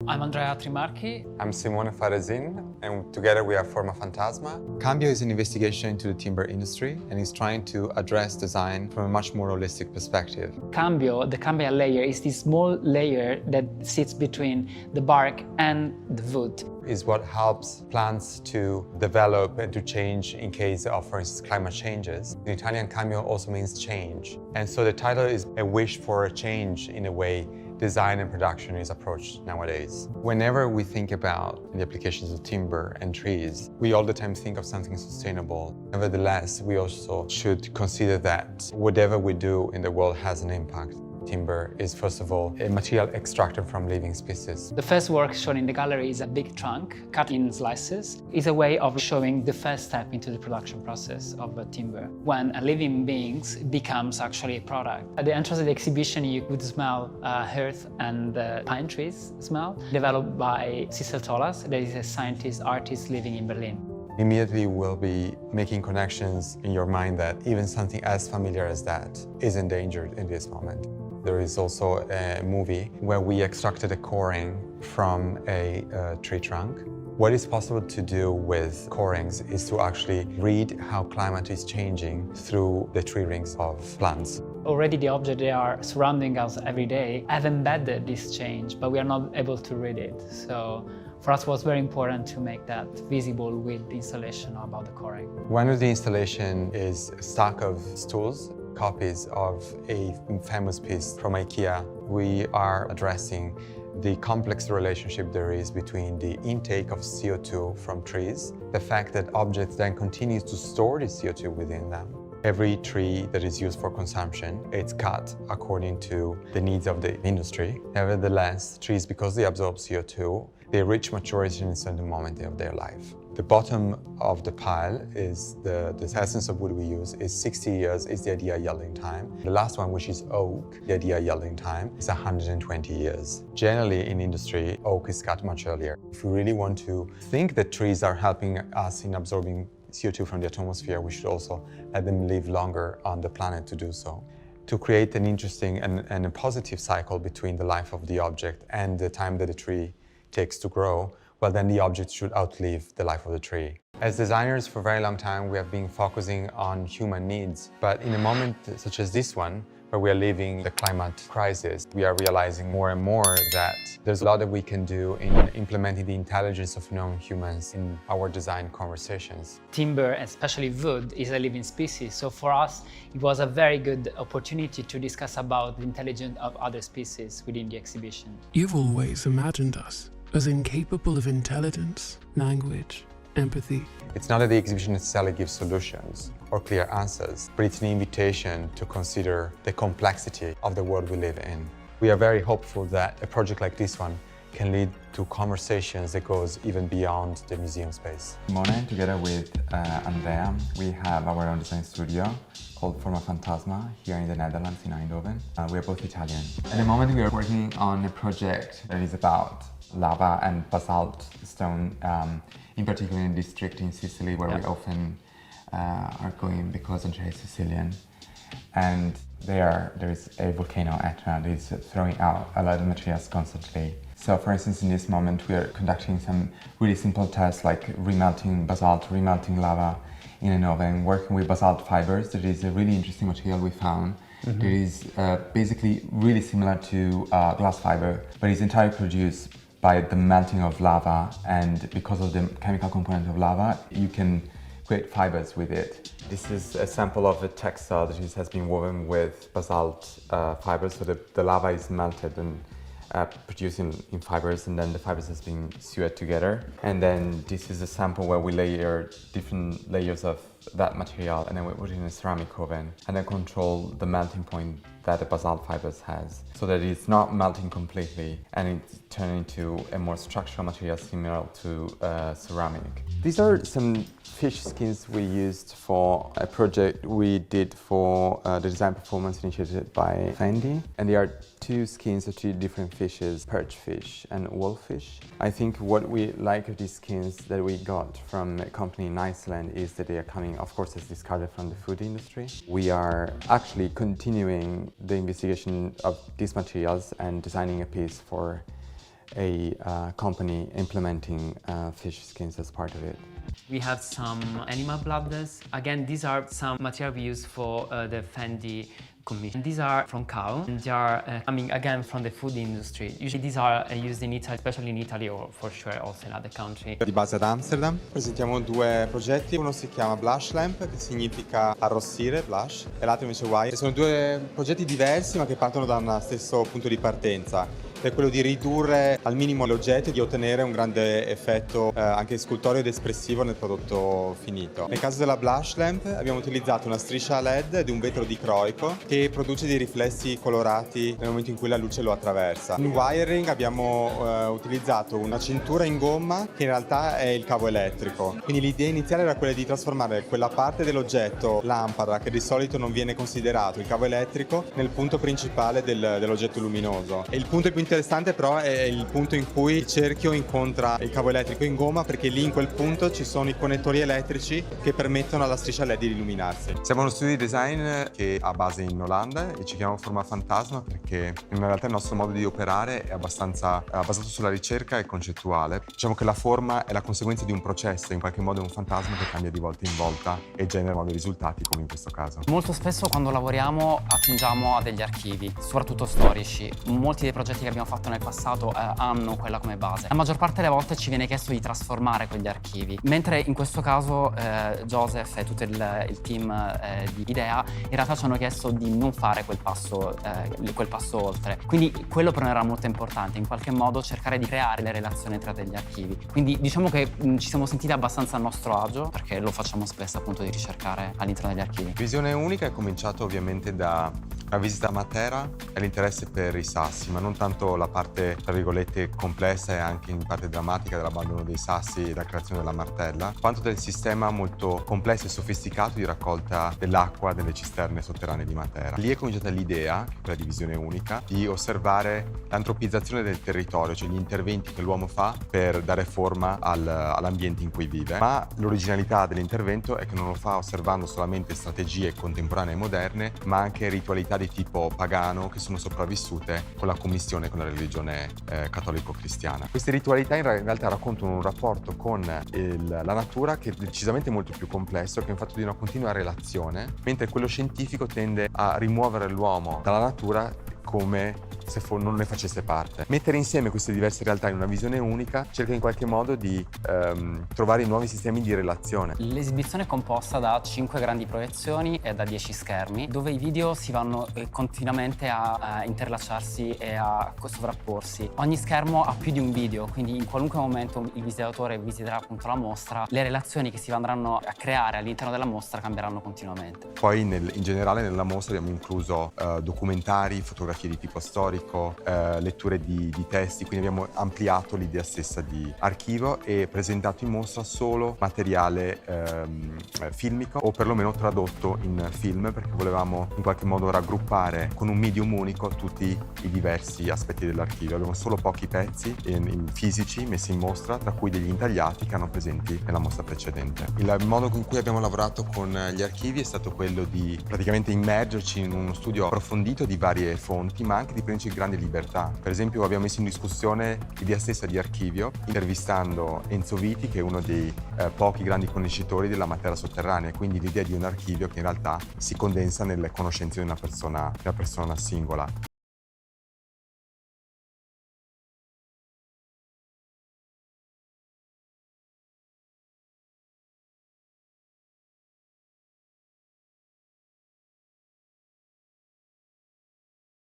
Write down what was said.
I'm Andrea Trimarchi. I'm Simone Farezin, and together we are Formafantasma. Cambo is an investigation into the timber industry and is trying to address design from a much more holistic perspective. Cambio, the cambium layer, is this small layer that sits between the bark and the wood. Is what helps plants to develop and to change in case of, for instance, climate changes. In Italian, cambio also means change. And so the title is a wish for a change in a way design and production is approached nowadays. Whenever we think about the applications of timber and trees, we all the time think of something sustainable. Nevertheless, we also should consider that whatever we do in the world has an impact. Timber is, first of all, a material extracted from living species. The first work shown in the gallery is a big trunk cut in slices. It's a way of showing the first step into the production process of timber, when a living being becomes actually a product. At the entrance of the exhibition, you could smell earth and pine trees smell, developed by Cecil Tolas, that is a scientist, artist living in Berlin. Immediately we'll be making connections in your mind that even something as familiar as that is endangered in this moment. There is also a movie where we extracted a coring from a tree trunk. What is possible to do with corings is to actually read how climate is changing through the tree rings of plants. Already the objects that are surrounding us every day have embedded this change, but we are not able to read it. So for us it was very important to make that visible with the installation about the coring. One of the installation is a stack of stools, copies of a famous piece from IKEA. We are addressing the complex relationship there is between the intake of CO2 from trees, the fact that objects then continue to store the CO2 within them. Every tree that is used for consumption, it's cut according to the needs of the industry. Nevertheless, trees, because they absorb CO2, they reach maturity in a certain moment of their life. The bottom of the pile is the essence of wood we use is 60 years is the ideal yielding time. The last one, which is oak, the ideal yielding time is 120 years. Generally in industry, oak is cut much earlier. If we really want to think that trees are helping us in absorbing CO2 from the atmosphere, we should also let them live longer on the planet to do so. To create an interesting and a positive cycle between the life of the object and the time that the tree takes to grow, well, then the object should outlive the life of the tree. As designers, for a very long time, we have been focusing on human needs. But in a moment such as this one, where we are living the climate crisis, we are realizing more and more that there's a lot that we can do in implementing the intelligence of non-humans in our design conversations. Timber, especially wood, is a living species. So for us, it was a very good opportunity to discuss about the intelligence of other species within the exhibition. You've always imagined us as incapable of intelligence, language, empathy. It's not that the exhibition necessarily gives solutions or clear answers, but it's an invitation to consider the complexity of the world we live in. We are very hopeful that a project like this one can lead to conversations that goes even beyond the museum space. Simone, together with Andrea, we have our own design studio called Formafantasma here in the Netherlands, in Eindhoven. We are both Italian. At the moment we are working on a project that is about lava and basalt stone, in particular in a district in Sicily where we often are going because Andrea is Sicilian. And there is a volcano, Etna, that is throwing out a lot of materials constantly. So for instance, in this moment we are conducting some really simple tests like remelting basalt, remelting lava in an oven, working with basalt fibers. That is a really interesting material we found. That is basically really similar to glass fiber, but it's entirely produced by the melting of lava, and because of the chemical component of lava, you can create fibers with it. This is a sample of a textile that has been woven with basalt fibers, so the lava is melted and produced in fibers, and then the fibers has been sewed together. And then this is a sample where we layer different layers of that material, and then we put it in a ceramic oven, and then control the melting point that the basalt fibers has, so that it's not melting completely and it's turning into a more structural material similar to ceramic. These are some fish skins we used for a project we did for the design performance initiated by Fendi, and they are two skins of two different fishes, perch fish and wolffish. I think what we like of these skins that we got from a company in Iceland is that they are coming, of course, as discarded from the food industry. We are actually continuing the investigation of these materials and designing a piece for a company implementing fish skins as part of it. We have some animal bladders. Again, these are some material we use for the Fendi commission. These are from cow, and they are coming again from the food industry. Usually these are used in Italy, especially in Italy or for sure also in other countries. Di base ad Amsterdam presentiamo due progetti, uno si chiama Blush Lamp, che significa arrossire, blush, e l'altro invece Wire. Sono due progetti diversi ma che partono da uno stesso punto di partenza. È quello di ridurre al minimo l'oggetto e di ottenere un grande effetto anche scultoreo ed espressivo nel prodotto finito. Nel caso della Blush Lamp abbiamo utilizzato una striscia LED ed un vetro dicroico che produce dei riflessi colorati nel momento in cui la luce lo attraversa. In wiring abbiamo utilizzato una cintura in gomma che in realtà è il cavo elettrico. Quindi l'idea iniziale era quella di trasformare quella parte dell'oggetto lampada che di solito non viene considerato, il cavo elettrico, nel punto principale dell'oggetto luminoso. E il punto più interessante però è il punto in cui il cerchio incontra il cavo elettrico in gomma, perché lì in quel punto ci sono i connettori elettrici che permettono alla striscia LED di illuminarsi. Siamo uno studio di design che ha base in Olanda e ci chiamiamo Formafantasma perché in realtà il nostro modo di operare è abbastanza basato sulla ricerca e concettuale. Diciamo che la forma è la conseguenza di un processo, in qualche modo è un fantasma che cambia di volta in volta e genera nuovi risultati, come in questo caso. Molto spesso quando lavoriamo attingiamo a degli archivi, soprattutto storici. Molti dei progetti che abbiamo fatto nel passato hanno quella come base. La maggior parte delle volte ci viene chiesto di trasformare quegli archivi, mentre in questo caso Joseph e tutto il team di Idea in realtà ci hanno chiesto di non fare quel passo oltre. Quindi quello per noi era molto importante, in qualche modo cercare di creare le relazioni tra degli archivi. Quindi diciamo che ci siamo sentiti abbastanza a nostro agio, perché lo facciamo spesso appunto di ricercare all'interno degli archivi. Visione unica è cominciato ovviamente da una visita a Matera e l'interesse per i sassi, ma non tanto la parte, tra virgolette, complessa e anche in parte drammatica dell'abbandono dei sassi e la creazione della martella, quanto del sistema molto complesso e sofisticato di raccolta dell'acqua delle cisterne sotterranee di Matera. Lì è cominciata l'idea, che è quella di visione unica, di osservare l'antropizzazione del territorio, cioè gli interventi che l'uomo fa per dare forma all'ambiente in cui vive. Ma l'originalità dell'intervento è che non lo fa osservando solamente strategie contemporanee e moderne, ma anche ritualità di tipo pagano che sono sopravvissute con la commissione con la religione cattolico-cristiana. Queste ritualità in realtà raccontano un rapporto con la natura che è decisamente molto più complesso, che è un fatto di una continua relazione, mentre quello scientifico tende a rimuovere l'uomo dalla natura come se non ne facesse parte. Mettere insieme queste diverse realtà in una visione unica cerca in qualche modo di trovare nuovi sistemi di relazione. L'esibizione è composta da 5 grandi proiezioni e da 10 schermi, dove i video si vanno continuamente a interlacciarsi e a sovrapporsi. Ogni schermo ha più di un video, quindi in qualunque momento il visitatore visiterà appunto la mostra, le relazioni che si andranno a creare all'interno della mostra cambieranno continuamente. Poi in generale nella mostra abbiamo incluso documentari, fotografie di tipo storico, letture di testi, quindi abbiamo ampliato l'idea stessa di archivio e presentato in mostra solo materiale filmico o perlomeno tradotto in film, perché volevamo in qualche modo raggruppare con un medium unico tutti i diversi aspetti dell'archivio. Abbiamo solo pochi pezzi fisici messi in mostra, tra cui degli intagliati che erano presenti nella mostra precedente. Il modo con cui abbiamo lavorato con gli archivi è stato quello di praticamente immergerci in uno studio approfondito di varie fonti, ma anche di prenderci grande libertà. Per esempio abbiamo messo in discussione l'idea stessa di archivio, intervistando Enzo Viti, che è uno dei pochi grandi conoscitori della materia sotterranea, quindi l'idea di un archivio che in realtà si condensa nelle conoscenze di una persona singola.